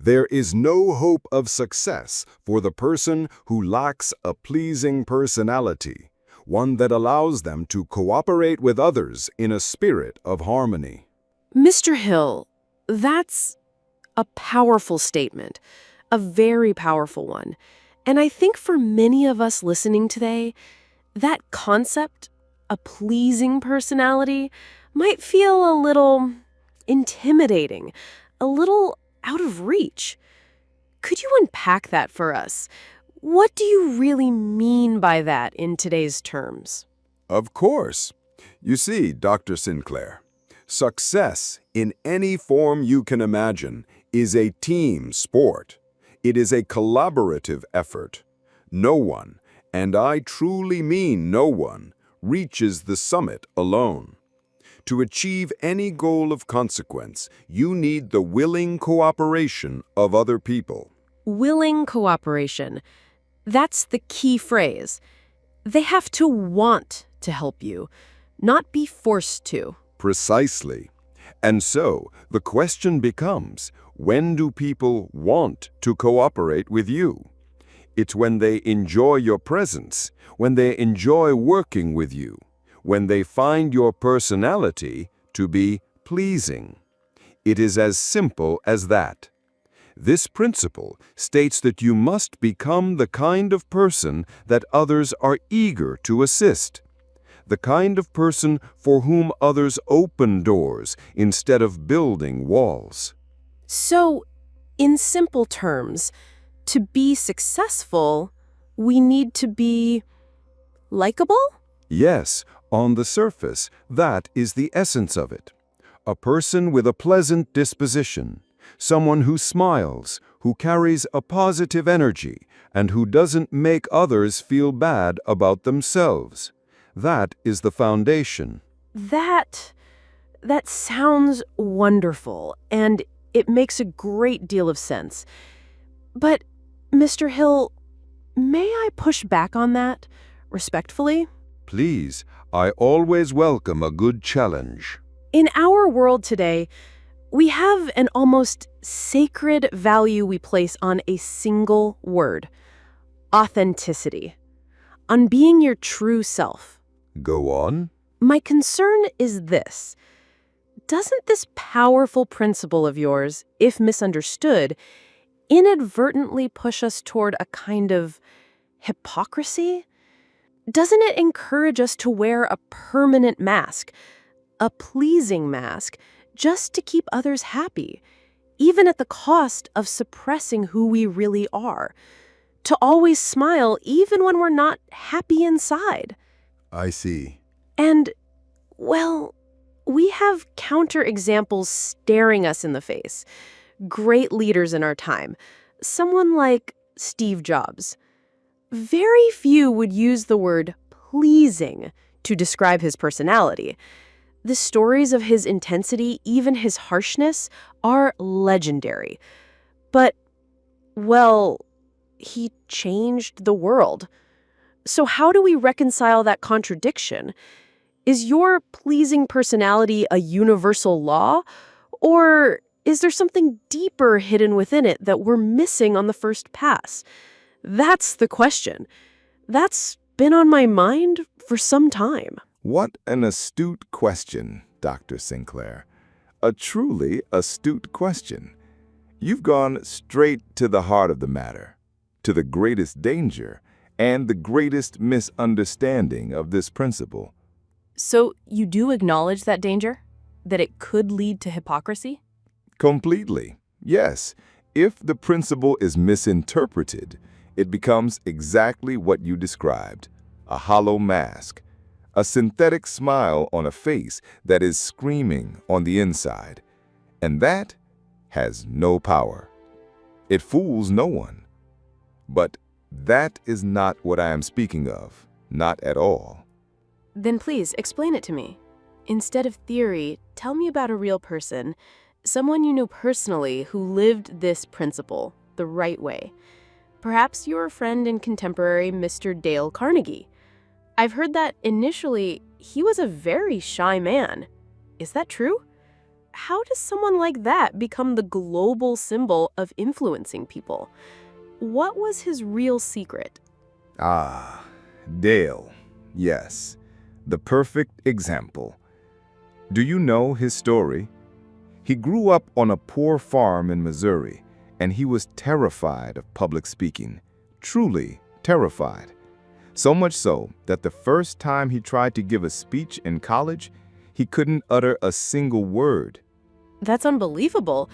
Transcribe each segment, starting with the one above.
There is no hope of success for the person who lacks a pleasing personality, one that allows them to cooperate with others in a spirit of harmony. Mr. Hill, that's a powerful statement, a very powerful one. And I think for many of us listening today, that concept, a pleasing personality, might feel a little intimidating, a little out of reach. Could you unpack that for us? What do you really mean by that in today's terms? Of course. You see, Dr. Sinclair, success in any form you can imagine is a team sport. It is a collaborative effort. No one, and I truly mean no one, reaches the summit alone. To achieve any goal of consequence, you need the willing cooperation of other people. Willing cooperation. That's the key phrase. They have to want to help you, not be forced to. Precisely. And so, the question becomes, when do people want to cooperate with you? It's when they enjoy your presence, when they enjoy working with you, when they find your personality to be pleasing. It is as simple as that. This principle states that you must become the kind of person that others are eager to assist, the kind of person for whom others open doors instead of building walls. So, in simple terms, to be successful, we need to be likable? Yes, on the surface, that is the essence of it. A person with a pleasant disposition, someone who smiles, who carries a positive energy, and who doesn't make others feel bad about themselves. That is the foundation. That sounds wonderful, and it makes a great deal of sense. But, Mr. Hill, may I push back on that, respectfully? Please, I always welcome a good challenge. In our world today, we have an almost sacred value we place on a single word: authenticity, on being your true self. Go on. My concern is this. Doesn't this powerful principle of yours, if misunderstood, inadvertently push us toward a kind of hypocrisy? Doesn't it encourage us to wear a permanent mask, a pleasing mask, just to keep others happy, even at the cost of suppressing who we really are? To always smile even when we're not happy inside? I see. And, well, we have counterexamples staring us in the face. Great leaders in our time. Someone like Steve Jobs. Very few would use the word pleasing to describe his personality. The stories of his intensity, even his harshness, are legendary. But, well, he changed the world. So how do we reconcile that contradiction? Is your pleasing personality a universal law? Or is there something deeper hidden within it that we're missing on the first pass? That's the question. That's been on my mind for some time. What an astute question, Dr. Sinclair. A truly astute question. You've gone straight to the heart of the matter, to the greatest danger and the greatest misunderstanding of this principle. So you do acknowledge that danger? That it could lead to hypocrisy? Completely. Yes. If the principle is misinterpreted, it becomes exactly what you described: a hollow mask, a synthetic smile on a face that is screaming on the inside. And that has no power. It fools no one. But that is not what I am speaking of, not at all. Then please explain it to me. Instead of theory, tell me about a real person, someone you knew personally who lived this principle the right way. Perhaps your friend and contemporary Mr. Dale Carnegie. I've heard that initially he was a very shy man. Is that true? how does someone like that become the global symbol of influencing people? What was his real secret? Ah, Dale. Yes, the perfect example. Do you know his story? He grew up on a poor farm in Missouri, and he was terrified of public speaking, truly terrified. So much so that the first time he tried to give a speech in college, he couldn't utter a single word. That's unbelievable.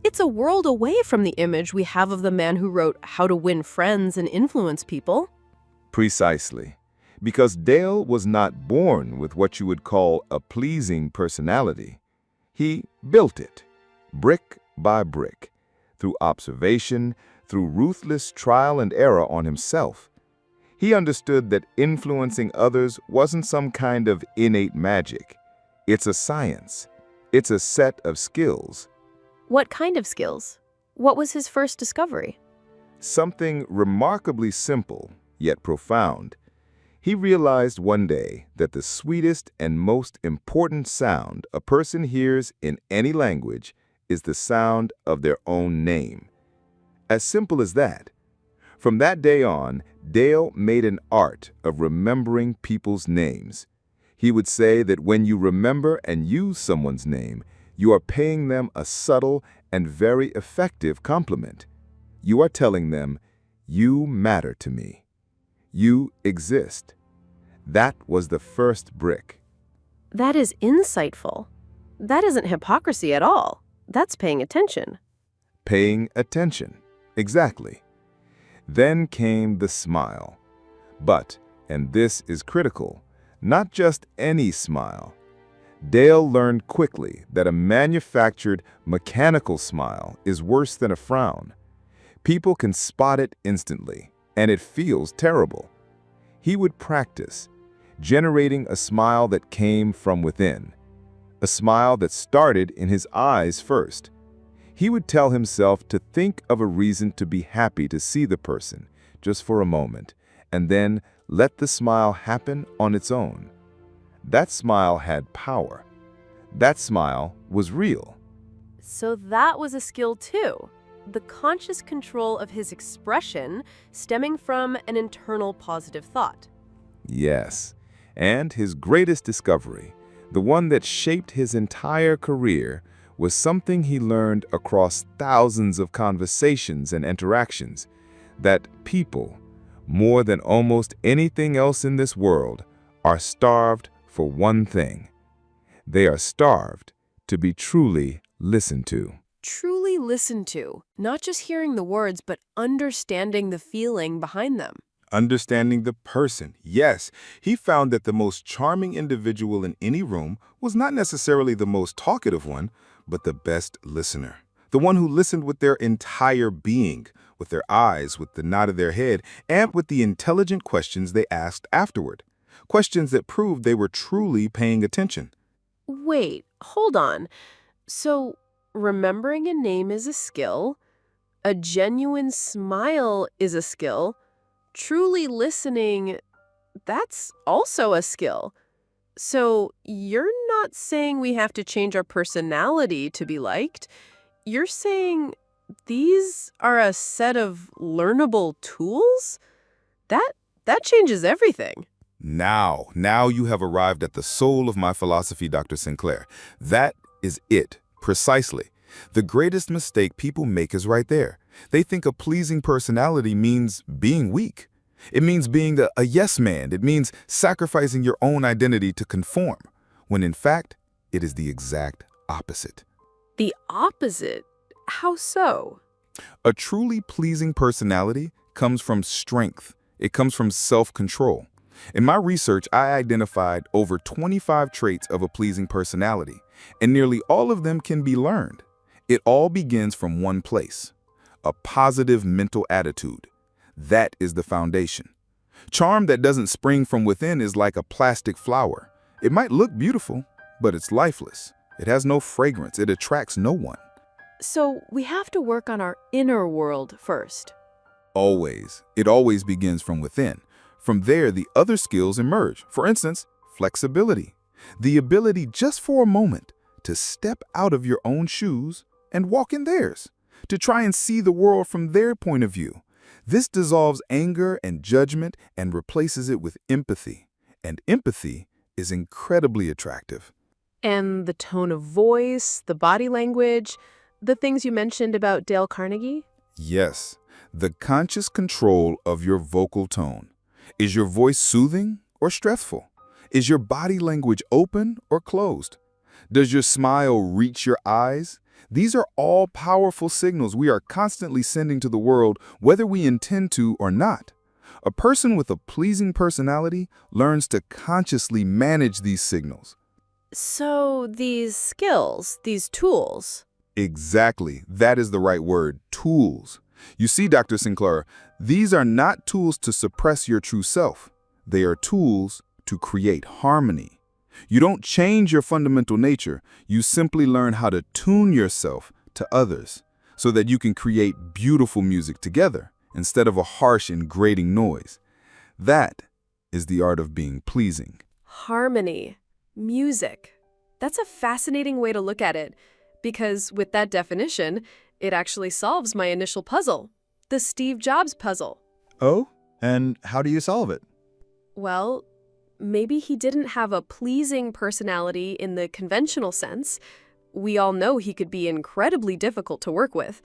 It's a world away from the image we have of the man who wrote How to Win Friends and Influence People. Precisely. Because Dale was not born with what you would call a pleasing personality. He built it, brick by brick, through observation, through ruthless trial and error on himself. He understood that influencing others wasn't some kind of innate magic. It's a science. It's a set of skills. What kind of skills? What was his first discovery? Something remarkably simple, yet profound. He realized one day that the sweetest and most important sound a person hears in any language is the sound of their own name. As simple as that. From that day on, Dale made an art of remembering people's names. He would say that when you remember and use someone's name, you are paying them a subtle and very effective compliment. You are telling them, "You matter to me. You exist." That was the first brick. That is insightful. That isn't hypocrisy at all. That's paying attention. Paying attention. Exactly. Then came the smile. But, and this is critical, not just any smile. Dale learned quickly that a manufactured, mechanical smile is worse than a frown. People can spot it instantly, and it feels terrible. He would practice, generating a smile that came from within, a smile that started in his eyes first. He would tell himself to think of a reason to be happy to see the person, just for a moment, and then let the smile happen on its own. That smile had power. That smile was real. So that was a skill too. The conscious control of his expression stemming from an internal positive thought. Yes, and his greatest discovery, the one that shaped his entire career, was something he learned across thousands of conversations and interactions, that people, more than almost anything else in this world, are starved for one thing. They are starved to be truly listened to. Truly listened to, not just hearing the words, but understanding the feeling behind them. Understanding the person. Yes, he found that the most charming individual in any room was not necessarily the most talkative one, but the best listener. The one who listened with their entire being, with their eyes, with the nod of their head, and with the intelligent questions they asked afterward. Questions that proved they were truly paying attention. Wait, hold on. So, remembering a name is a skill, a genuine smile is a skill, truly listening, that's also a skill. So you're not saying we have to change our personality to be liked. You're saying these are a set of learnable tools? That changes everything. Now you have arrived at the soul of my philosophy, Dr. Sinclair. That is it, precisely. The greatest mistake people make is right there. They think a pleasing personality means being weak. It means being a yes man. It means sacrificing your own identity to conform, when in fact, it is the exact opposite. The opposite? How so? A truly pleasing personality comes from strength. It comes from self-control. In my research, I identified over 25 traits of a pleasing personality, and nearly all of them can be learned. It all begins from one place: a positive mental attitude. That is the foundation. Charm that doesn't spring from within is like a plastic flower. It might look beautiful, but it's lifeless. It has no fragrance. It attracts no one. So we have to work on our inner world first. Always. It always begins from within. From there, the other skills emerge. For instance, flexibility. The ability just for a moment to step out of your own shoes and walk in theirs, to try and see the world from their point of view. This dissolves anger and judgment and replaces it with empathy. And empathy is incredibly attractive. And the tone of voice, the body language, the things you mentioned about Dale Carnegie? Yes, the conscious control of your vocal tone. Is your voice soothing or stressful? Is your body language open or closed? Does your smile reach your eyes? These are all powerful signals we are constantly sending to the world, whether we intend to or not. A person with a pleasing personality learns to consciously manage these signals. So these skills, these tools. Exactly. That is the right word, tools. You see, Dr. Sinclair, these are not tools to suppress your true self. They are tools to create harmony. You don't change your fundamental nature. You simply learn how to tune yourself to others so that you can create beautiful music together instead of a harsh and grating noise. That is the art of being pleasing. Harmony, music. That's a fascinating way to look at it, because with that definition, it actually solves my initial puzzle, the Steve Jobs puzzle. Oh? And how do you solve it? Well, maybe he didn't have a pleasing personality in the conventional sense. We all know he could be incredibly difficult to work with.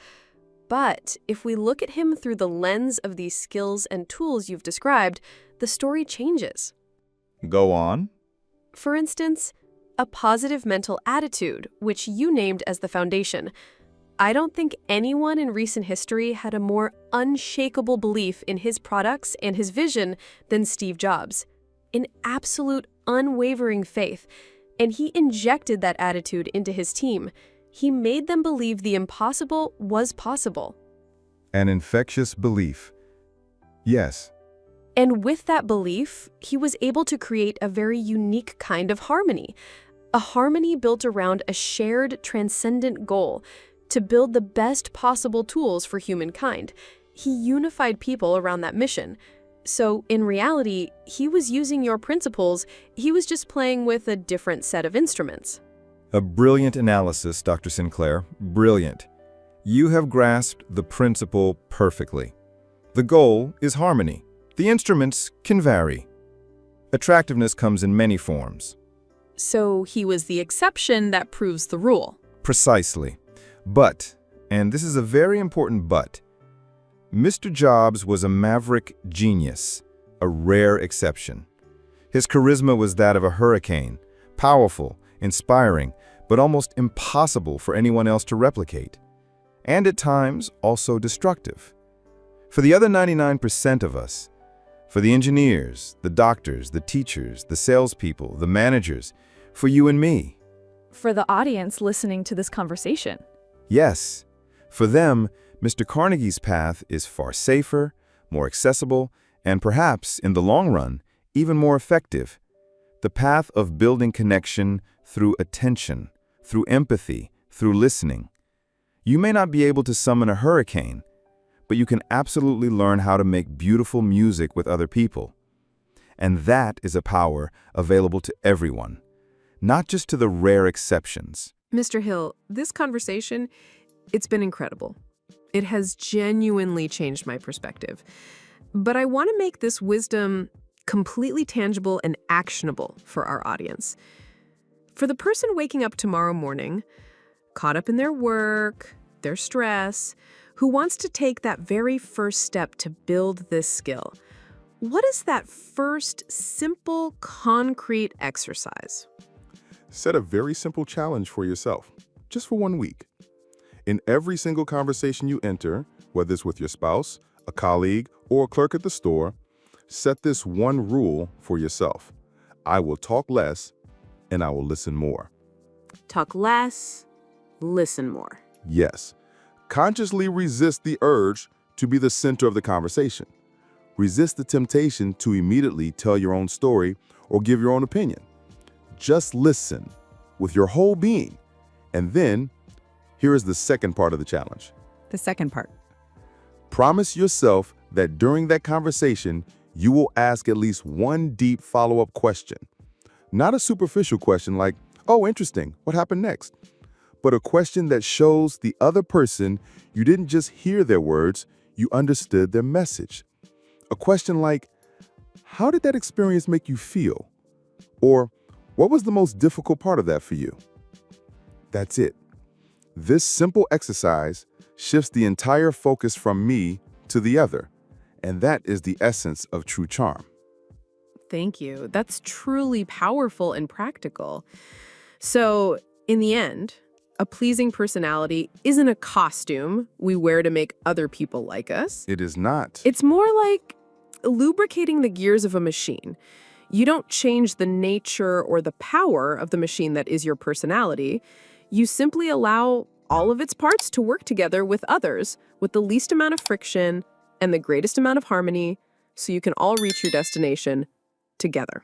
But if we look at him through the lens of these skills and tools you've described, the story changes. Go on. For instance, a positive mental attitude, which you named as the foundation. I don't think anyone in recent history had a more unshakable belief in his products and his vision than Steve Jobs. An absolute unwavering faith, and he injected that attitude into his team. He made them believe the impossible was possible. An infectious belief. Yes. And with that belief, he was able to create a very unique kind of harmony. A harmony built around a shared, transcendent goal to build the best possible tools for humankind. He unified people around that mission. So, in reality, he was using your principles, he was just playing with a different set of instruments. A brilliant analysis, Dr. Sinclair. Brilliant. You have grasped the principle perfectly. The goal is harmony. The instruments can vary. Attractiveness comes in many forms. So he was the exception that proves the rule. Precisely. But, and this is a very important but, Mr. Jobs was a maverick genius, a rare exception. His charisma was that of a hurricane, powerful, inspiring, but almost impossible for anyone else to replicate. And at times, also destructive. For the other 99% of us, for the engineers, the doctors, the teachers, the salespeople, the managers, for you and me. For the audience listening to this conversation. Yes, for them, Mr. Carnegie's path is far safer, more accessible, and perhaps, in the long run, even more effective. The path of building connection through attention, through empathy, through listening. You may not be able to summon a hurricane, but you can absolutely learn how to make beautiful music with other people. And that is a power available to everyone, not just to the rare exceptions. Mr. Hill, this conversation, it's been incredible. It has genuinely changed my perspective. But I want to make this wisdom completely tangible and actionable for our audience. For the person waking up tomorrow morning, caught up in their work, their stress, who wants to take that very first step to build this skill, what is that first simple, concrete exercise? Set a very simple challenge for yourself, just for 1 week. In every single conversation you enter, whether it's with your spouse, a colleague, or a clerk at the store, set this one rule for yourself. I will talk less, and I will listen more. Talk less, listen more. Yes. Consciously resist the urge to be the center of the conversation. Resist the temptation to immediately tell your own story or give your own opinion. Just listen with your whole being. And then, here is the second part of the challenge. The second part. Promise yourself that during that conversation, you will ask at least one deep follow-up question. Not a superficial question like, Oh, interesting. What happened next? But a question that shows the other person you didn't just hear their words, you understood their message. A question like, how did that experience make you feel? Or, what was the most difficult part of that for you? That's it. This simple exercise shifts the entire focus from me to the other, and that is the essence of true charm. Thank you. That's truly powerful and practical. So, in the end, a pleasing personality isn't a costume we wear to make other people like us. It is not. It's more like lubricating the gears of a machine. You don't change the nature or the power of the machine that is your personality. You simply allow all of its parts to work together with others with the least amount of friction and the greatest amount of harmony so you can all reach your destination together.